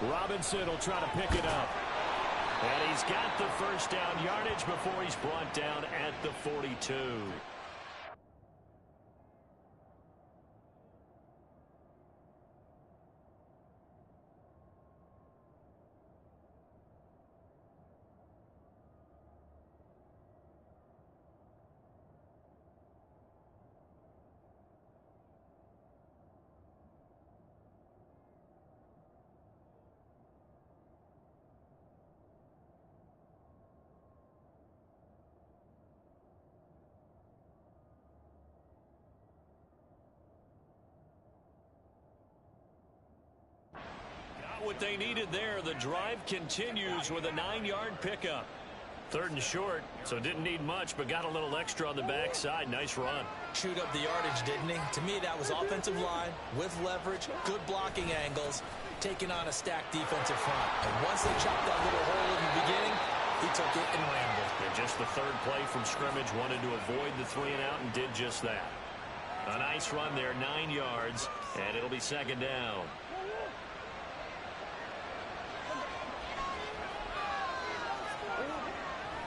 Robinson will try to pick it up. And he's got the first down yardage before he's brought down at the 42. What they needed there. The drive continues with a 9-yard pickup. 3rd and short, so didn't need much, but got a little extra on the backside. Nice run. Chewed up the yardage, didn't he? To me, that was offensive line with leverage, good blocking angles, taking on a stacked defensive front. And once they chopped that little hole in the beginning, he took it and rambled. And just the 3rd play from scrimmage, wanted to avoid the 3 and out and did just that. A nice run there, 9 yards, and it'll be 2nd down.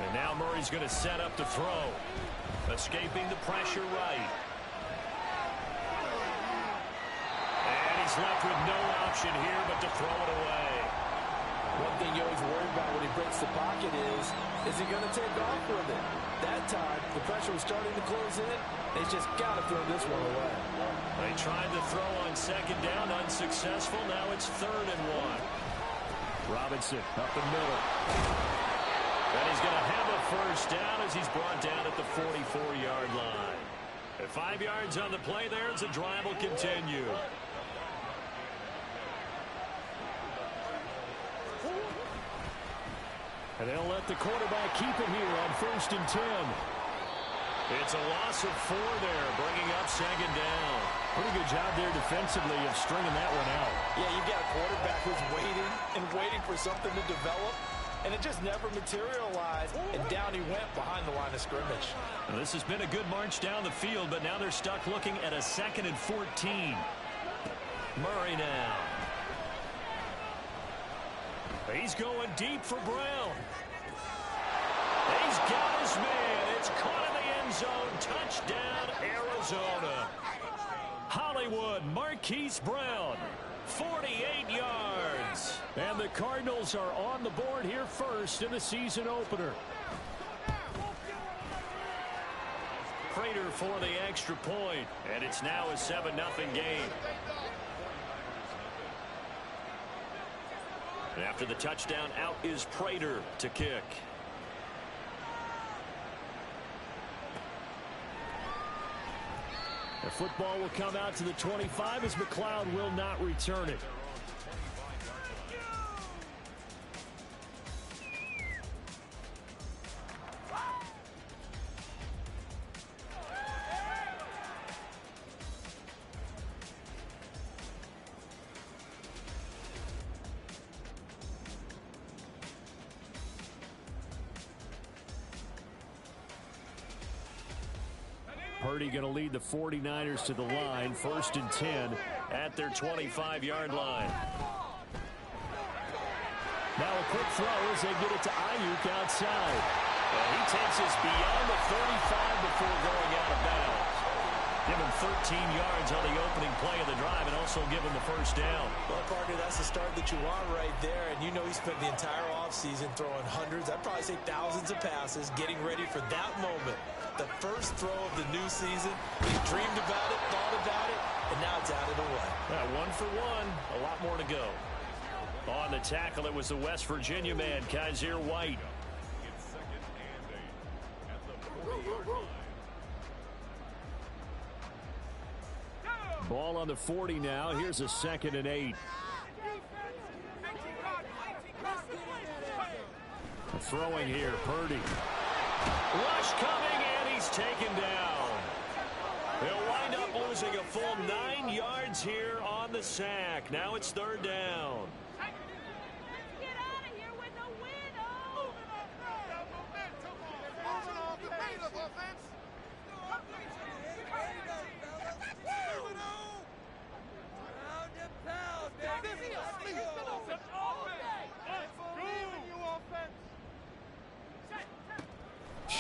And now Murray's going to set up to throw. Escaping the pressure right. And he's left with no option here but to throw it away. One thing you always worry about when he breaks the pocket is he going to take off with it? That time, the pressure was starting to close in. They just got to throw this one away. They tried to throw on 2nd down, unsuccessful. Now it's 3rd and 1. Robinson up the middle. And he's going to have a first down as he's brought down at the 44-yard line. At 5 yards on the play there as the drive will continue. And they'll let the quarterback keep it here on 1st and 10. It's a loss of 4 there, bringing up 2nd down. Pretty good job there defensively of stringing that one out. Yeah, you've got a quarterback who's waiting and waiting for something to develop. And it just never materialized, and down he went behind the line of scrimmage. Well, this has been a good march down the field, but now they're stuck looking at a 2nd and 14. Murray now. He's going deep for Brown. He's got his man. It's caught in the end zone. Touchdown, Arizona. Hollywood, Marquise Brown. 48 yards. And the Cardinals are on the board here first in the season opener. Prater for the extra point. And it's now a 7-0 game. And after the touchdown, out is Prater to kick. The football will come out to the 25 as McLeod will not return it. Purdy going to lead the 49ers to the line. 1st and 10 at their 25-yard line. Now a quick throw as they get it to Ayuk outside. And he takes us beyond the 35 before going out of bounds. Give him 13 yards on the opening play of the drive and also give him the first down. Well, partner, that's the start that you want right there. And you know he spent the entire offseason throwing hundreds, I'd probably say thousands of passes, getting ready for that moment. The first throw of the new season. He dreamed about it, thought about it, and now it's out of the way. Yeah, 1 for 1. A lot more to go. On the tackle, it was the West Virginia man, Kaiser White. Ball on the 40 now. Here's a 2nd and 8. Throwing here, Purdy. Rush coming, and he's taken down. They'll wind up losing a full 9 yards here on the sack. Now it's 3rd down. Get out of here with the win, oh!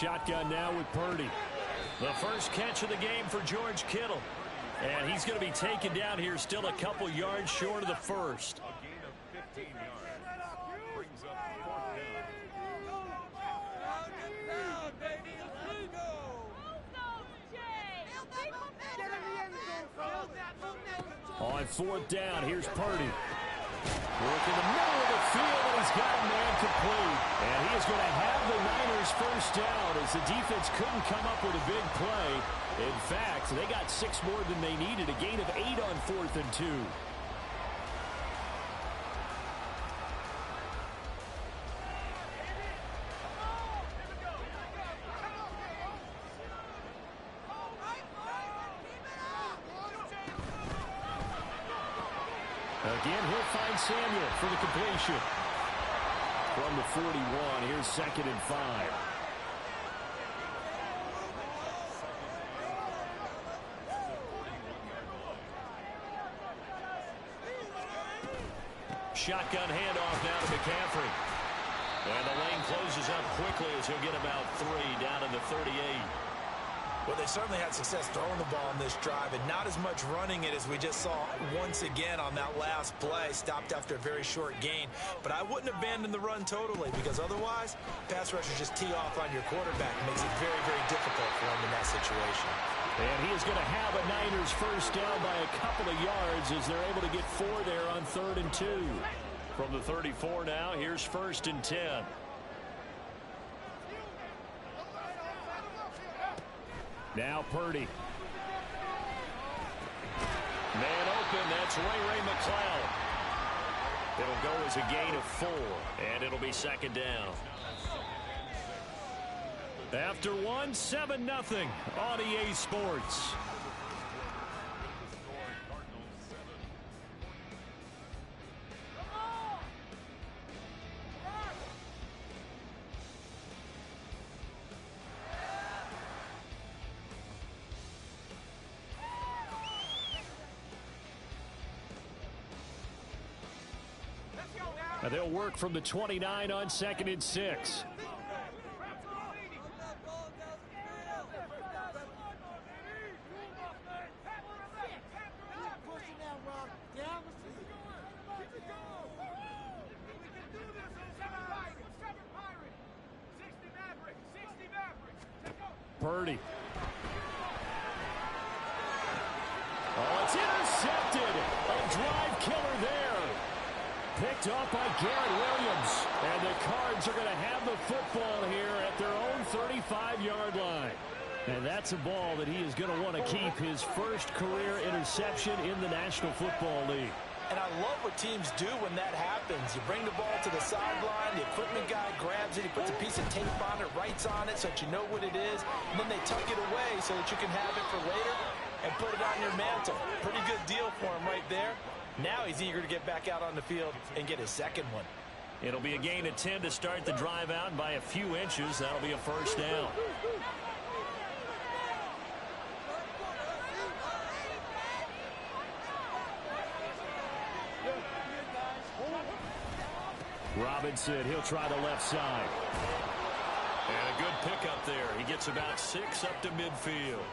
shotgun now with Purdy. The first catch of the game for George Kittle. And he's going to be taken down here still a couple yards short of the first. A gain of 15 yards. Brings up 4th down. On 4th down, here's Purdy. Work in the middle of the field, and he's got a man complete. And he is going to have the Niners first down as the defense couldn't come up with a big play. In fact, they got 6 more than they needed, a gain of 8 on 4th and 2. Again, he'll find Samuel for the completion. From the 41, here's 2nd and 5. Shotgun handoff now to McCaffrey. And the lane closes up quickly as he'll get about 3 down in the 38. Well, they certainly had success throwing the ball on this drive, and not as much running it as we just saw once again on that last play. Stopped after a very short gain. But I wouldn't abandon the run totally, because otherwise, pass rushers just tee off on your quarterback. It makes it very, very difficult for him in that situation. And he is going to have a Niners first down by a couple of yards as they're able to get 4 there on 3rd and 2. From the 34 now, here's 1st and 10. Now Purdy. Man open, that's Ray McCloud. It'll go as a gain of 4, and it'll be 2nd down. After 1, 7-0 on EA Sports. They'll work from the 29 on 2nd and 6. Purdy. Oh, it's intercepted. A drive killer there. Picked off by Garrett Williams. And the Cards are going to have the football here at their own 35-yard line. And that's a ball that he is going to want to keep, his first career interception in the National Football League. And I love what teams do when that happens. You bring the ball to the sideline, the equipment guy grabs it, he puts a piece of tape on it, writes on it so that you know what it is, and then they tuck it away so that you can have it for later and put it on your mantle. Pretty good deal for him right there. Now he's eager to get back out on the field and get his second one. It'll be a gain of 10 to start the drive out by a few inches. That'll be a first down. Robinson, he'll try the left side. And a good pickup there. He gets about 6 up to midfield.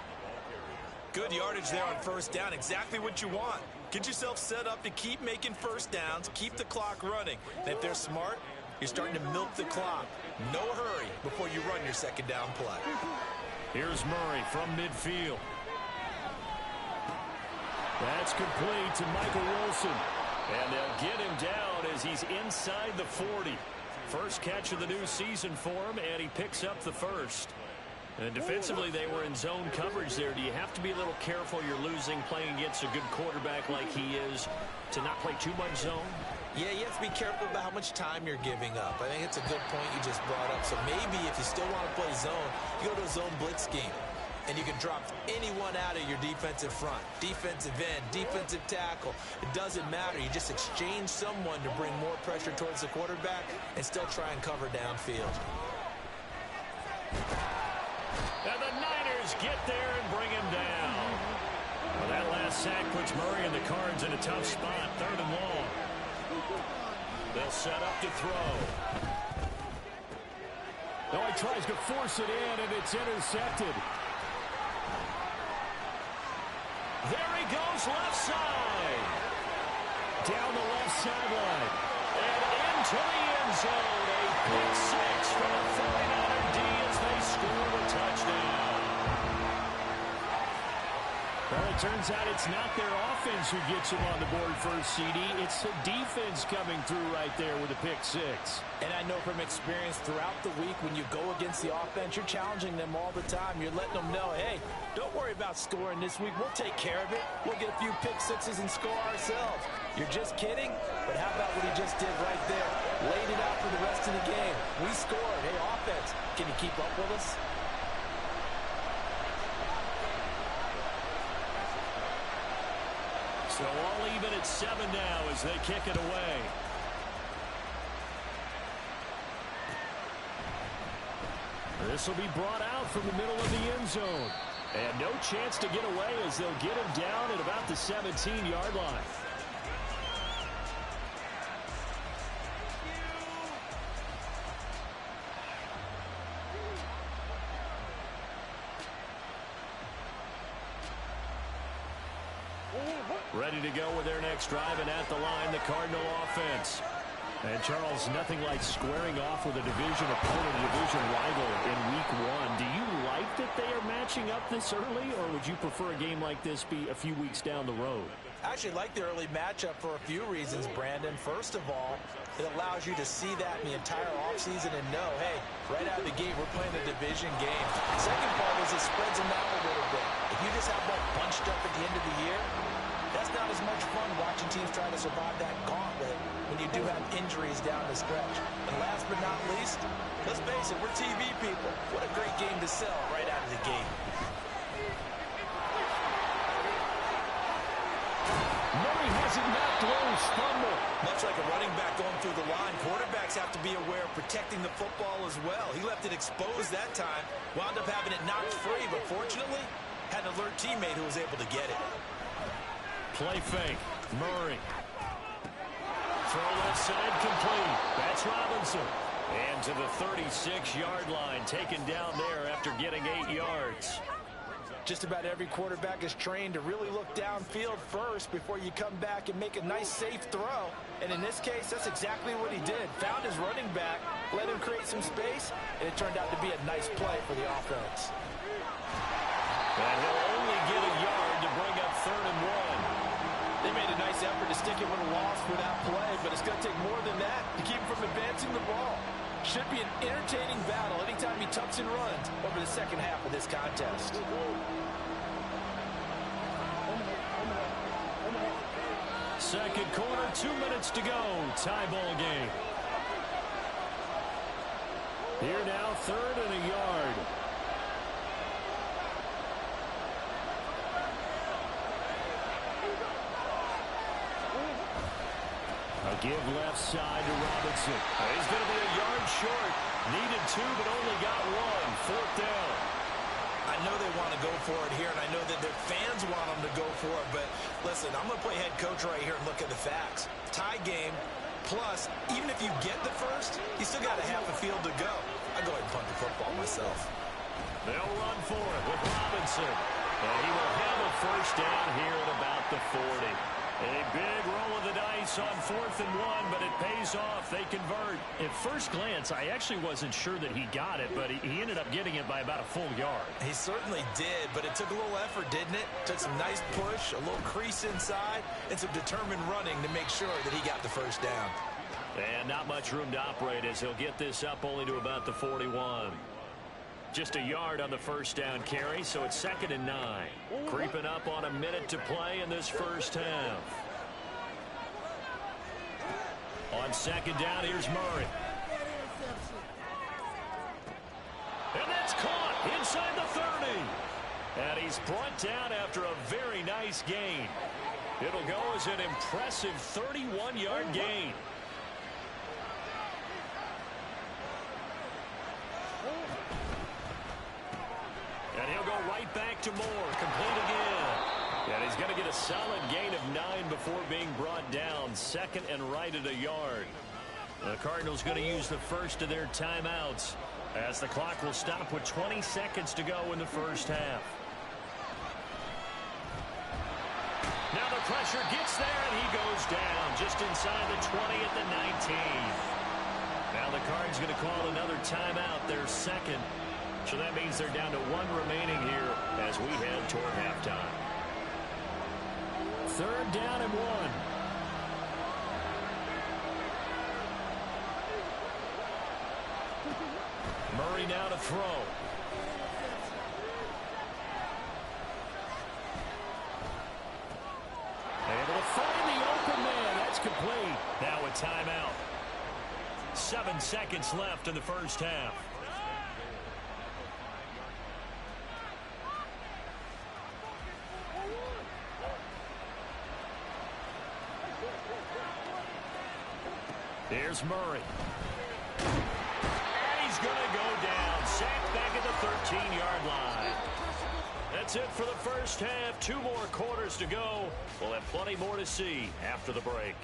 Good yardage there on first down. Exactly what you want. Get yourself set up to keep making first downs, keep the clock running. And if they're smart, you're starting to milk the clock. No hurry before you run your second down play. Here's Murray from midfield. That's complete to Michael Wilson. And they'll get him down as he's inside the 40. First catch of the new season for him, and he picks up the first. And defensively, they were in zone coverage there. Do you have to be a little careful? You're losing, playing against a good quarterback like he is, to not play too much zone? Yeah, you have to be careful about how much time you're giving up. I think it's a good point you just brought up. So maybe if you still want to play zone, you go to a zone blitz scheme. And you can drop anyone out of your defensive front. Defensive end, defensive tackle. It doesn't matter. You just exchange someone to bring more pressure towards the quarterback and still try and cover downfield. And the Niners get there and bring him down. Well, that last sack puts Murray and the Cards in a tough spot. 3rd and long. They'll set up to throw. No, he tries to force it in, and it's intercepted. There he goes, left side. Down the left sideline. And into the end zone. A pick six for the 49er D as they score a touchdown. Well, it turns out it's not their offense who gets them on the board first, CD. It's the defense coming through right there with a pick six. And I know from experience throughout the week when you go against the offense, you're challenging them all the time. You're letting them know, hey, don't worry about scoring this week. We'll take care of it. We'll get a few pick sixes and score ourselves. You're just kidding? But how about what he just did right there? Laid it out for the rest of the game. We scored. Hey, offense, can you keep up with us? So all even at 7 now as they kick it away. This will be brought out from the middle of the end zone. And no chance to get away as they'll get him down at about the 17-yard line. Ready to go with their next drive, and at the line, the Cardinal offense. And, Charles, nothing like squaring off with a division opponent, a division rival in Week 1. Do you like that they are matching up this early, or would you prefer a game like this be a few weeks down the road? I actually like the early matchup for a few reasons, Brandon. First of all, it allows you to see that in the entire offseason and know, hey, right out of the gate, we're playing a division game. Second part is it spreads them out a little bit. If you just have one bunched up at the end of the year, that's not as much fun watching teams try to survive that gauntlet when you do have injuries down the stretch. And last but not least, let's face it, we're TV people. What a great game to sell right out of the gate. Murray has it knocked loose, fumble. Much like a running back going through the line, quarterbacks have to be aware of protecting the football as well. He left it exposed that time, wound up having it knocked free, but fortunately, had an alert teammate who was able to get it. Play fake. Murray. Throw left side complete. That's Robinson. And to the 36-yard line, taken down there after getting 8 yards. Just about every quarterback is trained to really look downfield first before you come back and make a nice, safe throw. And in this case, that's exactly what he did. Found his running back, let him create some space, and it turned out to be a nice play for the offense. And he'll only get a yard to bring up 3rd and 1. They made a nice effort to stick it with a loss for that play, but it's going to take more than that to keep him from advancing the ball. Should be an entertaining battle anytime he tucks and runs over the second half of this contest. Second quarter, 2 minutes to go. Tie ball game. Here now, 3rd and a yard. A give left side to Robinson. He's going to be a yard short. Needed 2, but only got 1. 4th down. I know they want to go for it here, and I know that their fans want them to go for it, but listen, I'm going to play head coach right here and look at the facts. Tie game, plus, even if you get the first, you still got a half a field to go. I'll go ahead and punt the football myself. They'll run for it with Robinson. And he will have a first down here at about the 40. A big roll of the dice on 4th and 1, but it pays off. They convert. At first glance, I actually wasn't sure that he got it, but he ended up getting it by about a full yard. He certainly did, but it took a little effort, didn't it? Took some nice push, a little crease inside, and some determined running to make sure that he got the first down. And not much room to operate as he'll get this up only to about the 41. Just a yard on the first down carry, so it's 2nd and 9. Creeping up on a minute to play in this first half. On 2nd down, here's Murray. And that's caught inside the 30. And he's brought down after a very nice gain. It'll go as an impressive 31-yard gain. And he'll go right back to Moore. Complete again. And he's going to get a solid gain of 9 before being brought down. 2nd and right at a yard. The Cardinals going to use the first of their timeouts as the clock will stop with 20 seconds to go in the first half. Now the pressure gets there, and he goes down just inside the 20 at the 19. Now the Cards going to call another timeout, their second. So that means they're down to one remaining here as we head toward halftime. Third down and 1. Murray now to throw. Able to find the open man. That's complete. Now a timeout. 7 seconds left in the first half. Here's Murray. And he's going to go down. Sacked back at the 13-yard line. That's it for the first half. 2 more quarters to go. We'll have plenty more to see after the break.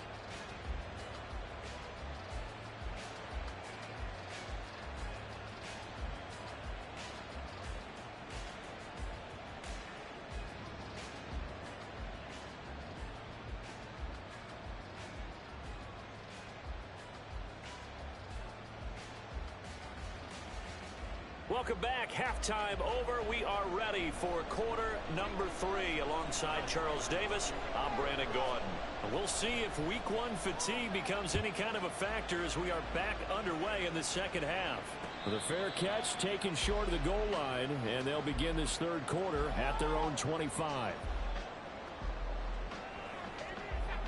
Welcome back. Halftime over. We are ready for quarter number 3 alongside Charles Davis. I'm Brandon Gordon. We'll see if week 1 fatigue becomes any kind of a factor as we are back underway in the second half. The fair catch taken short of the goal line, and they'll begin this third quarter at their own 25.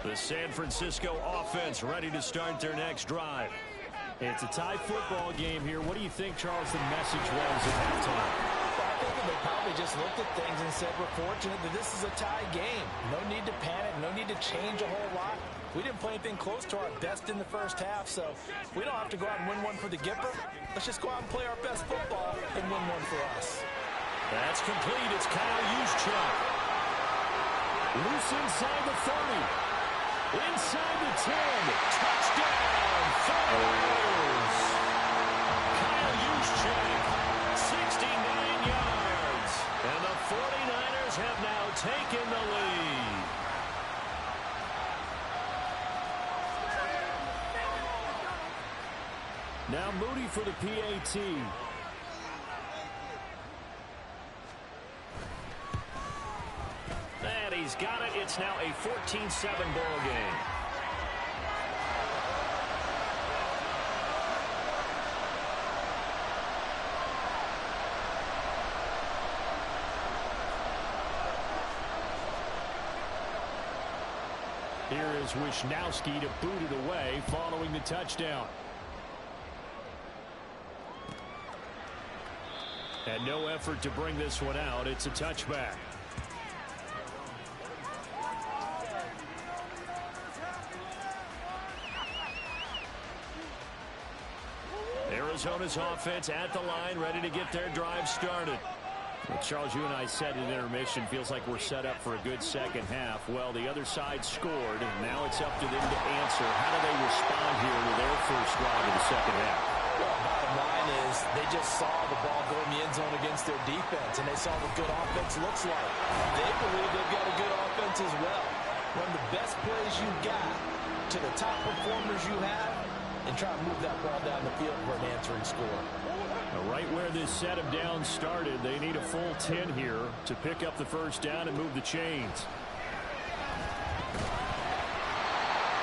The San Francisco offense ready to start their next drive. It's a tie football game here. What do you think, Charles, the message was at halftime? Well, I think they probably just looked at things and said, we're fortunate that this is a tie game. No need to panic. No need to change a whole lot. We didn't play anything close to our best in the first half, so we don't have to go out and win one for the Gipper. Let's just go out and play our best football and win one for us. That's complete. It's Kyle Juszczyk. Loose inside the 30. Inside the 10. Touchdown. 49ers. Kyle Juszczyk, 69 yards. And the 49ers have now taken the lead. Now Moody for the PAT. And he's got it. It's now a 14-7 ball game. Here is Wisnowski to boot it away following the touchdown. And no effort to bring this one out. It's a touchback. Arizona's offense at the line, ready to get their drive started. Well, Charles, you and I said in intermission, feels like we're set up for a good second half. Well, the other side scored, and now it's up to them to answer. How do they respond here with their first drive of the second half? Well, bottom line is they just saw the ball go in the end zone against their defense, and they saw what good offense looks like. They believe they've got a good offense as well. Run the best plays you've got to the top performers you have, and try to move that ball down the field for an answering score. Right where this set of downs started, they need a full 10 here to pick up the first down and move the chains.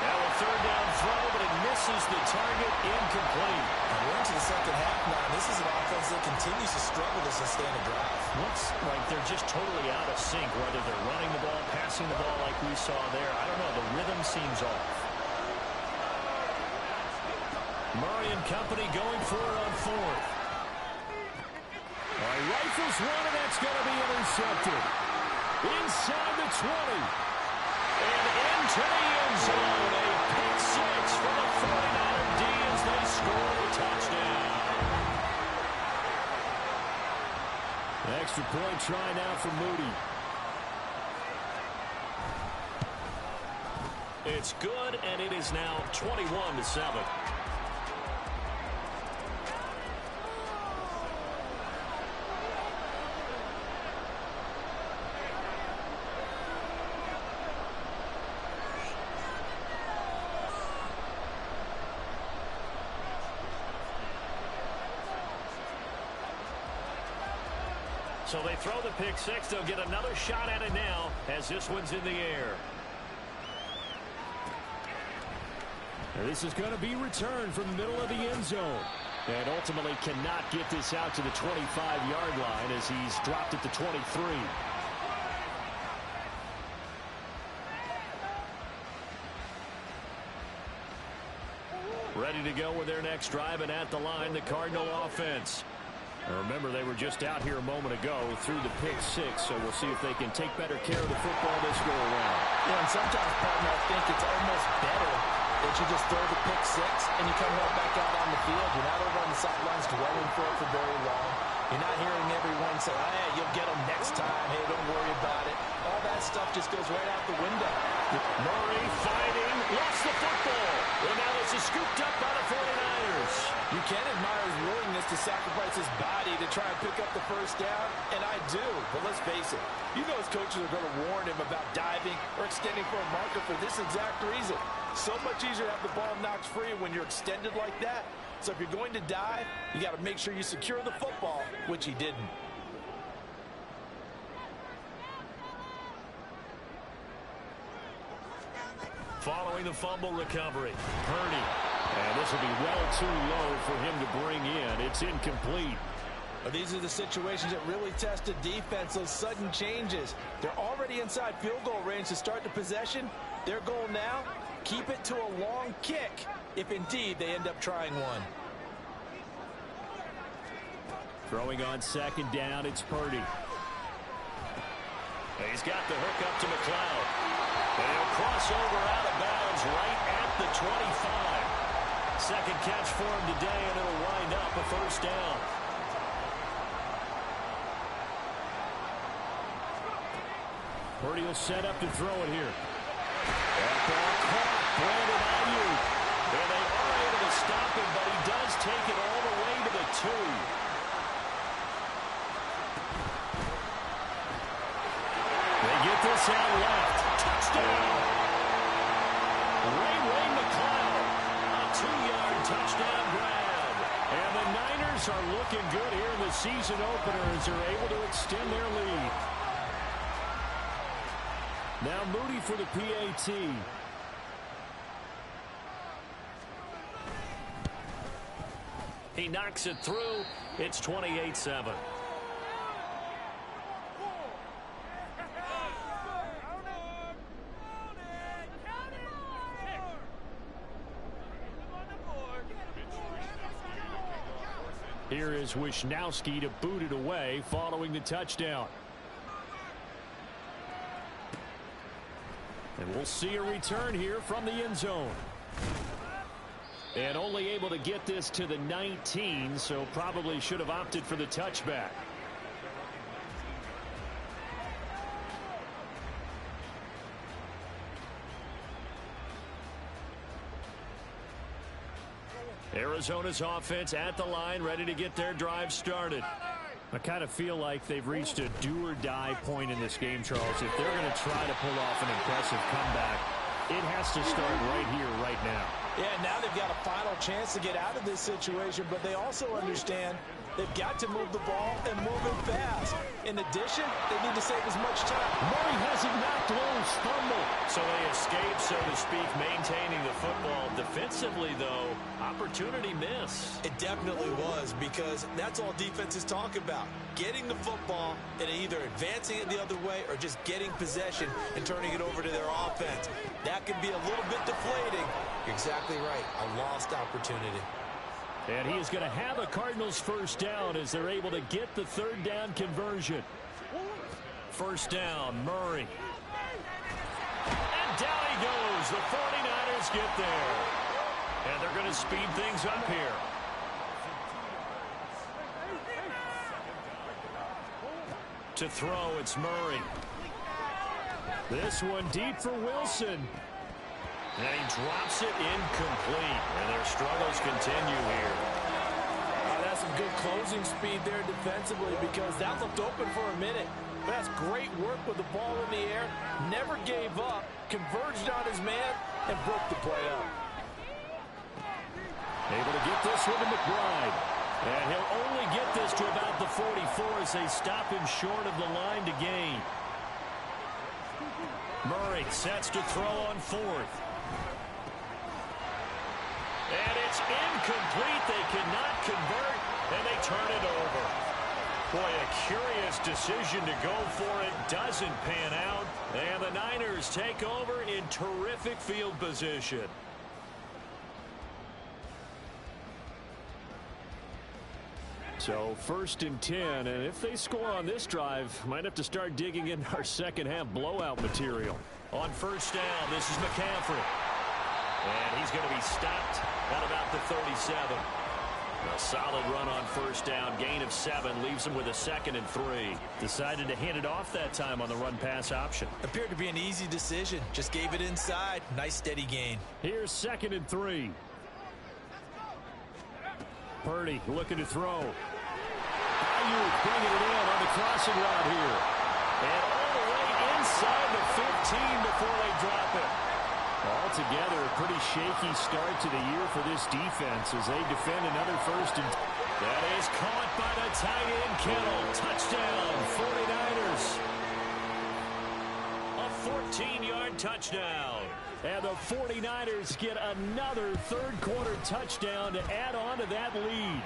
Now a third down throw, but it misses the target, incomplete. And we're into the second half now. This is an offense that continues to struggle to sustain a drive. Looks like they're just totally out of sync, whether they're running the ball, passing the ball like we saw there. I don't know, the rhythm seems off. Murray and company going for it on fourth. Rifles one, and that's going to be intercepted. Inside the 20. And into the end zone. A pick six for the 49er D as they score a touchdown. Extra point try now for Moody. It's good, and it is now 21-7. So they throw the pick six. They'll get another shot at it now as this one's in the air. And this is going to be returned from the middle of the end zone. And ultimately cannot get this out to the 25-yard line as he's dropped at the 23. Ready to go with their next drive, and at the line, the Cardinal offense. And remember, they were just out here a moment ago through the pick six, so we'll see if they can take better care of the football this go around. Yeah, and sometimes, partner, I think it's almost better that you just throw the pick six and you come right back out on the field. You're not over on the sidelines dwelling for it for very long. You're not hearing everyone say, hey, you'll get them next time. Hey, don't worry about it. All that stuff just goes right out the window. Murray fighting, lost the football. And now this is scooped up by the 49ers. You can admire his willingness to sacrifice his body to try and pick up the first down, and I do. But let's face it, you know his coaches are going to warn him about diving or extending for a marker for this exact reason. So much easier to have the ball knocked free when you're extended like that. So if you're going to dive, you got to make sure you secure the football, which he didn't. Following the fumble recovery, Purdy. And this will be well too low for him to bring in. It's incomplete. These are the situations that really test a defense, those sudden changes. They're already inside field goal range to start the possession. Their goal now, keep it to a long kick, if indeed they end up trying one. Throwing on second down, it's Purdy. He's got the hook up to McLeod. And he'll cross over out of bounds right at the 25. Second catch for him today, and it'll wind up a first down. Purdy will set up to throw it here. That ball caught. Brandon Ayuk. And they are able to stop him, but he does take it all the way to the 2. They get this out left. Touchdown. Ray McLeod. A 2-yard touchdown grab. And the Niners are looking good here in the season opener as they're able to extend their lead. Now Moody for the PAT. He knocks it through. It's 28-7. Here is Wishnowski to boot it away following the touchdown. And we'll see a return here from the end zone. And only able to get this to the 19, so probably should have opted for the touchback. Arizona's offense at the line, ready to get their drive started. I kind of feel like they've reached a do-or-die point in this game, Charles. If they're going to try to pull off an impressive comeback, it has to start right here, right now. Yeah, now they've got a final chance to get out of this situation, but they also understand they've got to move the ball and move it fast. In addition, they need to save as much time. Murray has it knocked loose, fumble. So they escape, so to speak, maintaining the football. Defensively, though, opportunity miss. It definitely was, because that's all defenses talk about. Getting the football and either advancing it the other way or just getting possession and turning it over to their offense. That can be a little bit deflating. You're exactly right. A lost opportunity. And he is going to have a Cardinals first down as they're able to get the third down conversion. First down, Murray. And down he goes. The 49ers get there. And they're going to speed things up here. To throw, it's Murray. This one deep for Wilson. And he drops it incomplete. And their struggles continue here. That's some good closing speed there defensively, because that looked open for a minute. But that's great work with the ball in the air. Never gave up. Converged on his man and broke the play up. Able to get this one to McBride. And he'll only get this to about the 44 as they stop him short of the line to gain. Murray sets to throw on fourth. And it's incomplete. They cannot convert, and they turn it over. Boy, a curious decision to go for it. Doesn't pan out. And the Niners take over in terrific field position. So 1st and 10, and if they score on this drive, might have to start digging in our second half blowout material. On 1st down, this is McCaffrey. And he's going to be stopped at about the 37. A solid run on 1st down. Gain of 7 leaves him with a 2nd and 3. Decided to hand it off that time on the run-pass option. Appeared to be an easy decision. Just gave it inside. Nice steady gain. Here's 2nd and 3. Purdy looking to throw. Ayuk bringing it in on the crossing route here. And all the way inside the 15 before they drop it. Altogether, a pretty shaky start to the year for this defense as they defend another 1st and... That is caught by the tight end, Kittle. Touchdown, 49ers. A 14-yard touchdown. And the 49ers get another third-quarter touchdown to add on to that lead.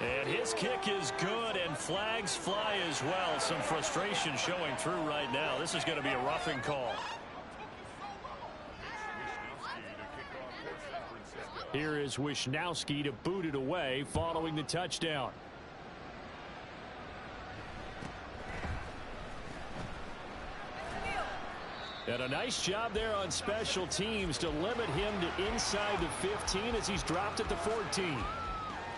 And his kick is good, and flags fly as well. Some frustration showing through right now. This is going to be a roughing call. Here is Wishnowski to boot it away following the touchdown. And a nice job there on special teams to limit him to inside the 15 as he's dropped at the 14.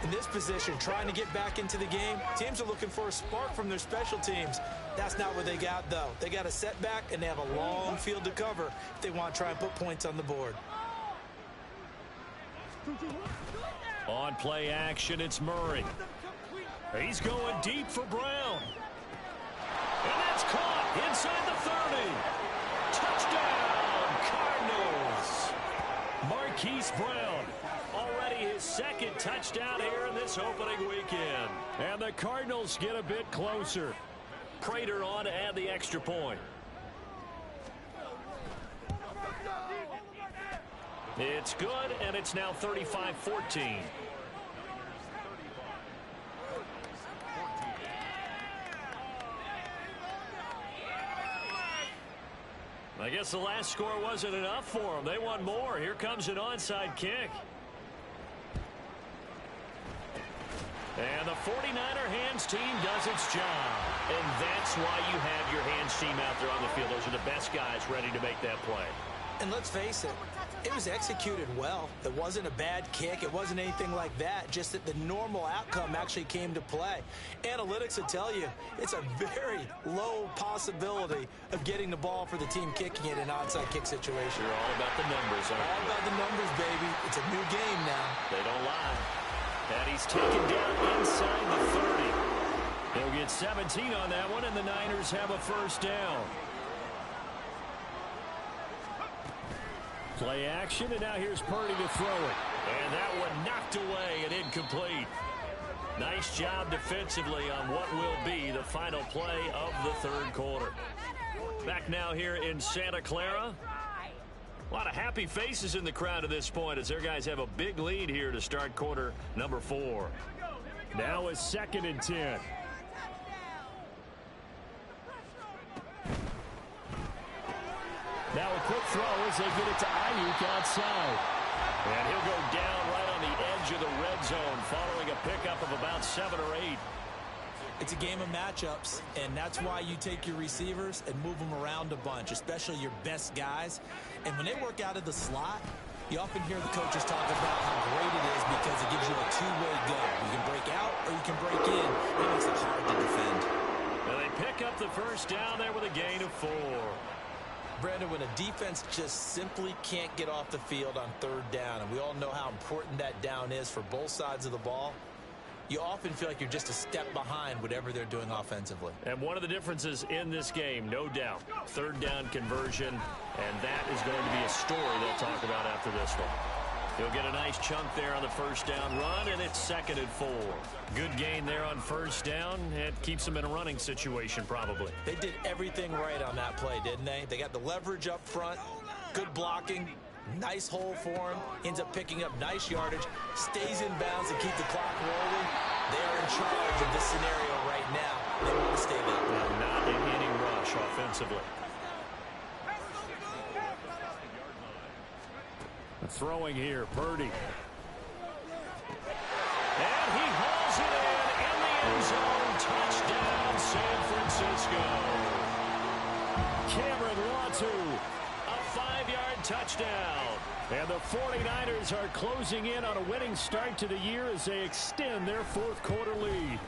In this position, trying to get back into the game, teams are looking for a spark from their special teams. That's not what they got, though. They got a setback, and they have a long field to cover if they want to try and put points on the board. On play action, it's Murray. He's going deep for Brown. And that's caught inside the 30. Touchdown, Cardinals. Marquise Brown, already his 2nd touchdown here in this opening weekend. And the Cardinals get a bit closer. Prater on to add the extra point. It's good, and it's now 35-14. I guess the last score wasn't enough for them. They want more. Here comes an onside kick. And the 49er hands team does its job. And that's why you have your hands team out there on the field. Those are the best guys ready to make that play. And let's face it, it was executed well. It wasn't a bad kick. It wasn't anything like that. Just that the normal outcome actually came to play. Analytics will tell you it's a very low possibility of getting the ball for the team kicking it in an onside kick situation. You're all about the numbers, aren't you? All about the numbers, baby. It's a new game now. They don't lie. And he's taken down inside the 30. He'll get 17 on that one, and the Niners have a 1st down. Play action, and now here's Purdy to throw it. And that one knocked away and incomplete. Nice job defensively on what will be the final play of the 3rd quarter. Back now here in Santa Clara. A lot of happy faces in the crowd at this point as their guys have a big lead here to start quarter number 4. Now is 2nd and 10. Now a quick throw as they get it to Ayuk outside. And he'll go down right on the edge of the red zone following a pickup of about 7 or 8. It's a game of matchups, and that's why you take your receivers and move them around a bunch, especially your best guys. And when they work out of the slot, you often hear the coaches talk about how great it is because it gives you a two-way go. You can break out or you can break in. It makes it hard to defend. And they pick up the 1st down there with a gain of 4. Brandon, when a defense just simply can't get off the field on 3rd down, and we all know how important that down is for both sides of the ball, you often feel like you're just a step behind whatever they're doing offensively. And one of the differences in this game, no doubt, 3rd down conversion, and that is going to be a story they'll talk about after this one. He'll get a nice chunk there on the first down run, and it's 2nd and 4. Good gain there on first down. It keeps them in a running situation, probably. They did everything right on that play, didn't they? They got the leverage up front, good blocking, nice hole for him, ends up picking up nice yardage, stays in bounds and keep the clock rolling. They're in charge of this scenario right now. They want to stay there. And not in any rush offensively. Throwing here, Purdy. And he hauls it in the end zone. Touchdown, San Francisco. Cameron Latu, a 5-yard touchdown. And the 49ers are closing in on a winning start to the year as they extend their 4th quarter lead.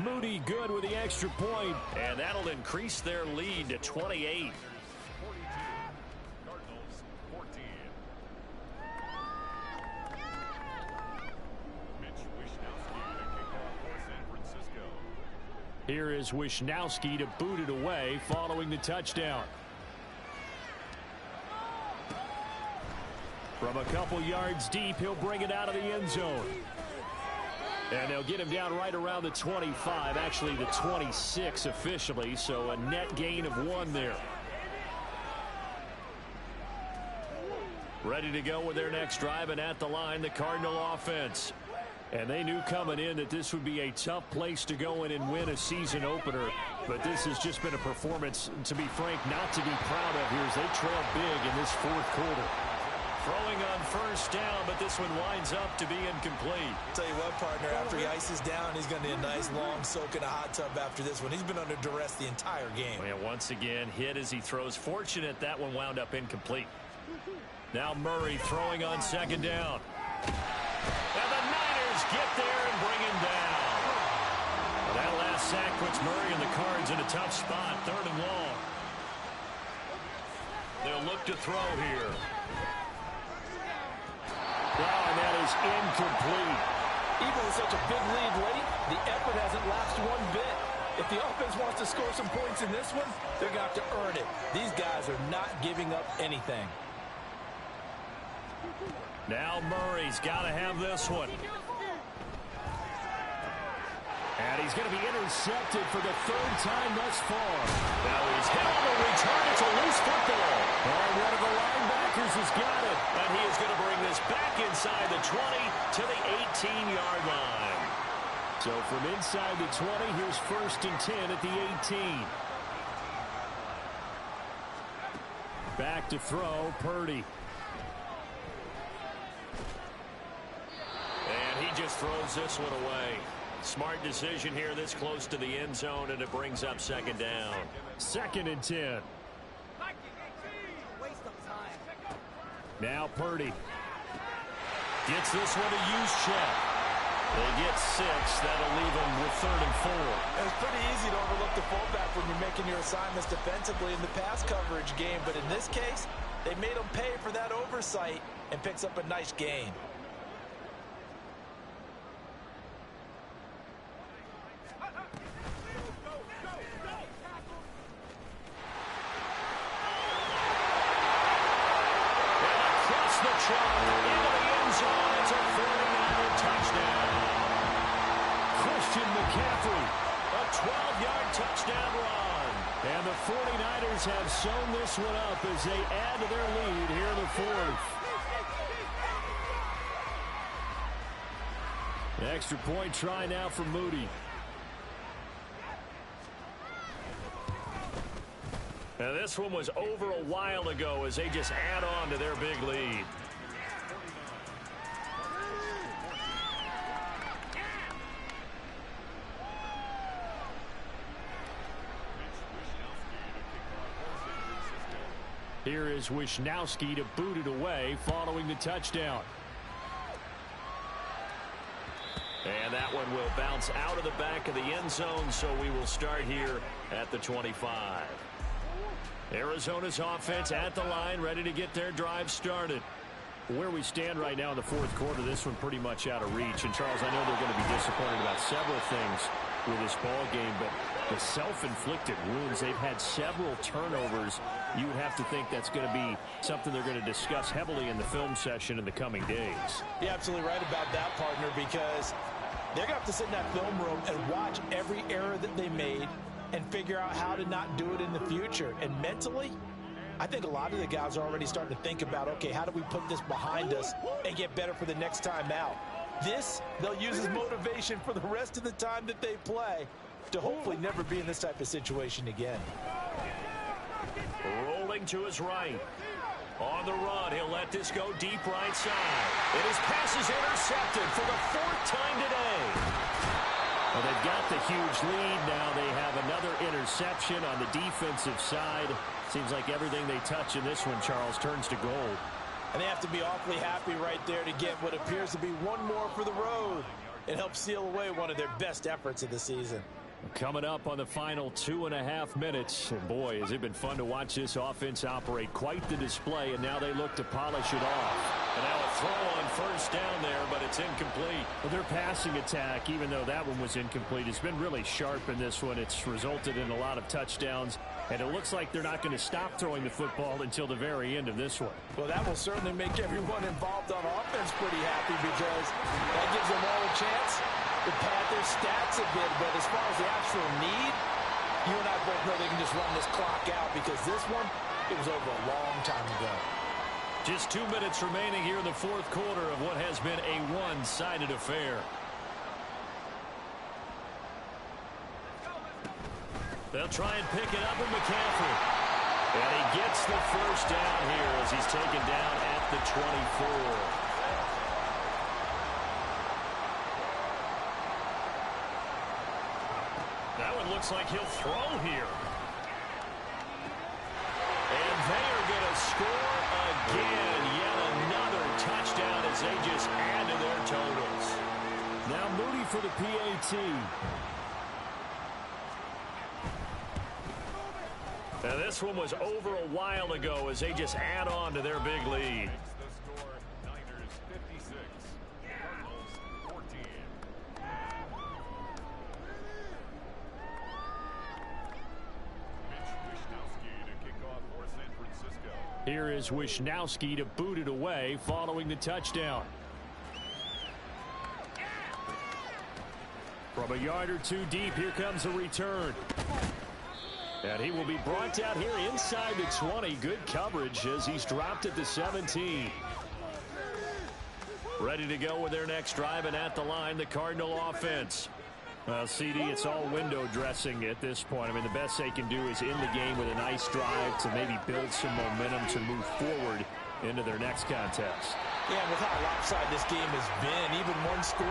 Moody good with the extra point, and that'll increase their lead to 28. Here is Wishnowski to boot it away following the touchdown. From a couple yards deep, he'll bring it out of the end zone. And they'll get him down right around the 25, actually the 26 officially, so a net gain of 1 there. Ready to go with their next drive, and at the line, the Cardinal offense. And they knew coming in that this would be a tough place to go in and win a season opener. But this has just been a performance, to be frank, not to be proud of here as they trail big in this 4th quarter. Throwing on first down, but this one winds up to be incomplete. Tell you what, partner, after he ices down, he's going to need a nice long soak in a hot tub after this one. He's been under duress the entire game. And once again, hit as he throws. Fortunate that one wound up incomplete. Now Murray throwing on 2nd down. And the Niners get there and bring him down. Well, that last sack puts Murray and the Cards in a tough spot. 3rd and long. They'll look to throw here. Well, and that is incomplete. Even with such a big lead late, the effort hasn't lapsed one bit. If the offense wants to score some points in this one, they're going to have to earn it. These guys are not giving up anything. Now Murray's got to have this one. And he's going to be intercepted for the 3rd time thus far. Now he's hit on the return. It's a loose football. And one of the linebackers has got it. And he is going to bring this back inside the 20 to the 18-yard line. So from inside the 20, here's 1st and 10 at the 18. Back to throw, Purdy. And he just throws this one away. Smart decision here this close to the end zone, and it brings up 2nd down. 2nd and 10. Now Purdy gets this one to Juszczyk. They get 6. That'll leave them with 3rd and 4. It's pretty easy to overlook the fullback when you're making your assignments defensively in the pass coverage game, but in this case, they made him pay for that oversight and picks up a nice gain. Have sewn this one up as they add to their lead here in the 4th. Extra point try now for Moody. Now this one was over a while ago as they just add on to their big lead. Here is Wishnowski to boot it away following the touchdown. And that one will bounce out of the back of the end zone, so we will start here at the 25. Arizona's offense at the line, ready to get their drive started. Where we stand right now in the 4th quarter, this one pretty much out of reach. And, Charles, I know they're going to be disappointed about several things with this ball game, but the self-inflicted wounds, they've had several turnovers you would have to think that's going to be something they're going to discuss heavily in the film session in the coming days. You're absolutely right about that, partner, because they're going to have to sit in that film room and watch every error that they made and figure out how to not do it in the future. And mentally, I think a lot of the guys are already starting to think about, okay, how do we put this behind us and get better for the next time out? This, they'll use as motivation for the rest of the time that they play to hopefully never be in this type of situation again. Rolling to his right. On the run, he'll let this go deep right side. And his pass is intercepted for the 4th time today. Well, they've got the huge lead. Now they have another interception on the defensive side. Seems like everything they touch in this one, Charles, turns to gold. And they have to be awfully happy right there to get what appears to be one more for the road. It helps seal away one of their best efforts of the season. Coming up on the final 2.5 minutes. And boy, has it been fun to watch this offense operate. Quite the display, and now they look to polish it off. And now a throw on first down there, but it's incomplete. Well, their passing attack, even though that one was incomplete, has been really sharp in this one. It's resulted in a lot of touchdowns. And it looks like they're not going to stop throwing the football until the very end of this one. Well, that will certainly make everyone involved on offense pretty happy, because that gives them all a chance to pad their stats a bit. But as far as the actual need, you and I both know they can just run this clock out, because this one, it was over a long time ago. Just 2 minutes remaining here in the 4th quarter of what has been a one-sided affair. They'll try and pick it up with McCaffrey. And he gets the first down here as he's taken down at the 24. That one looks like he'll throw here. And they are going to score again. Yet another touchdown as they just add to their totals. Now Moody for the PAT. Now this one was over a while ago as they just add on to their big lead. The score, Niners 56, Cardinals 14. Mitch Wishnowsky to kick off for San Francisco. Here is Wishnowsky to boot it away following the touchdown. From a yard or two deep, here comes a return. And he will be brought down here inside the 20. Good coverage as he's dropped at the 17. Ready to go with their next drive, and at the line, the Cardinal offense. Well, CD, it's all window dressing at this point. I mean, the best they can do is in the game with a nice drive to maybe build some momentum to move forward into their next contest. Yeah, with how lopsided this game has been, even one score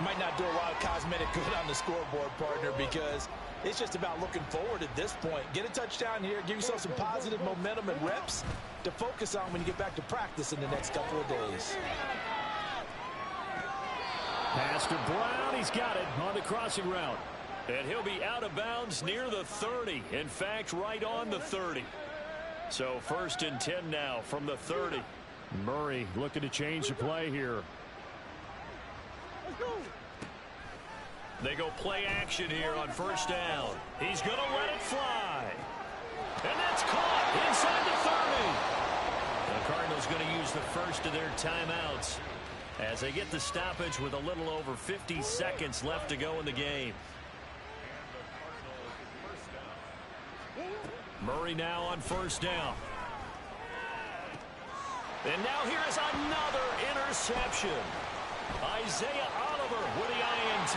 might not do a lot of cosmetic good on the scoreboard, partner, because it's just about looking forward at this point. Get a touchdown here, give yourself some positive momentum and reps to focus on when you get back to practice in the next couple of days. Pass to Brown. He's got it on the crossing route. And he'll be out of bounds near the 30. In fact, right on the 30. So 1st and 10 now from the 30. Murray looking to change the play here. They go play action here on first down. He's going to let it fly. And that's caught inside the 30. The Cardinals going to use the first of their timeouts as they get the stoppage with a little over 50 seconds left to go in the game. Murray now on first down. And now here is another interception. Isaiah Oliver with the INT.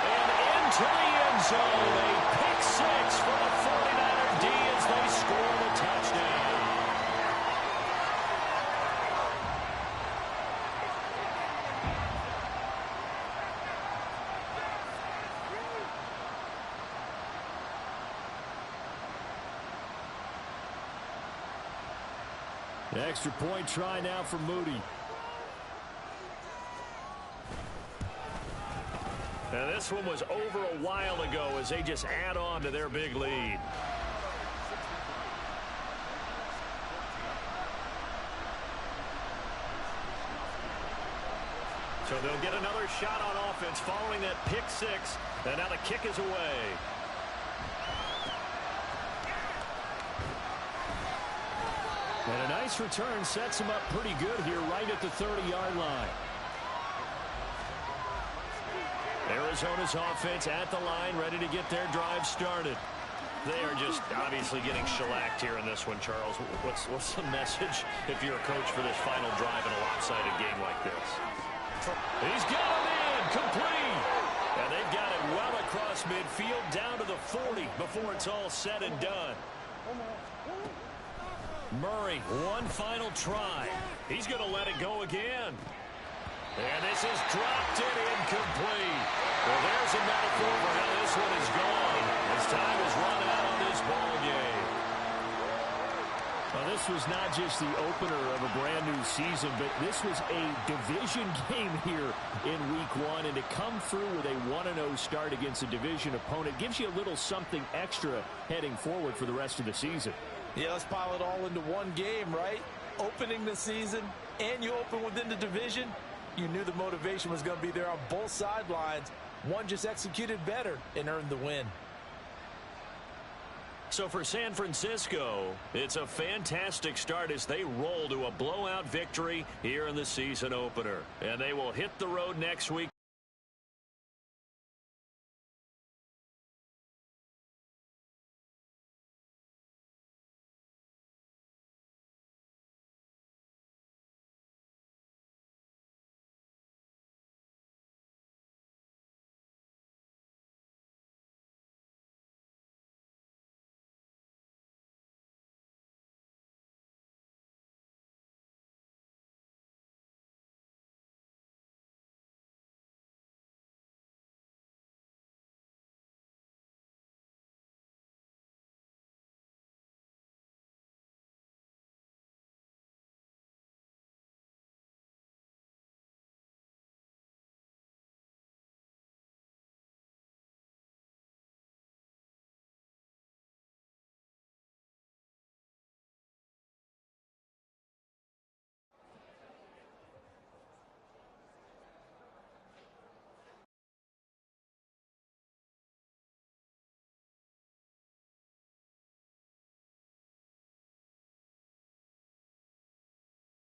And into the end zone. A pick six for the 49er D as they score the touchdown. The extra point try now for Moody. Now this one was over a while ago as they just add on to their big lead. So they'll get another shot on offense following that pick six. And now the kick is away. And a nice return sets him up pretty good here right at the 30-yard line. Arizona's offense at the line, ready to get their drive started. They are just obviously getting shellacked here in this one, Charles. What's the message if you're a coach for this final drive in a lopsided game like this? He's got him in, complete. And they've got it well across midfield down to the 40 before it's all said and done. Murray, one final try. He's going to let it go again. And this is dropped in incomplete. Well, there's a metaphor for how this one is gone. As time is run out on this ball game. Well, this was not just the opener of a brand new season, but this was a division game here in week one. And to come through with a 1-0 start against a division opponent gives you a little something extra heading forward for the rest of the season. Yeah, let's pile it all into one game, right? Opening the season, and you open within the division. You knew the motivation was going to be there on both sidelines. One just executed better and earned the win. So for San Francisco, it's a fantastic start as they roll to a blowout victory here in the season opener. And they will hit the road next week.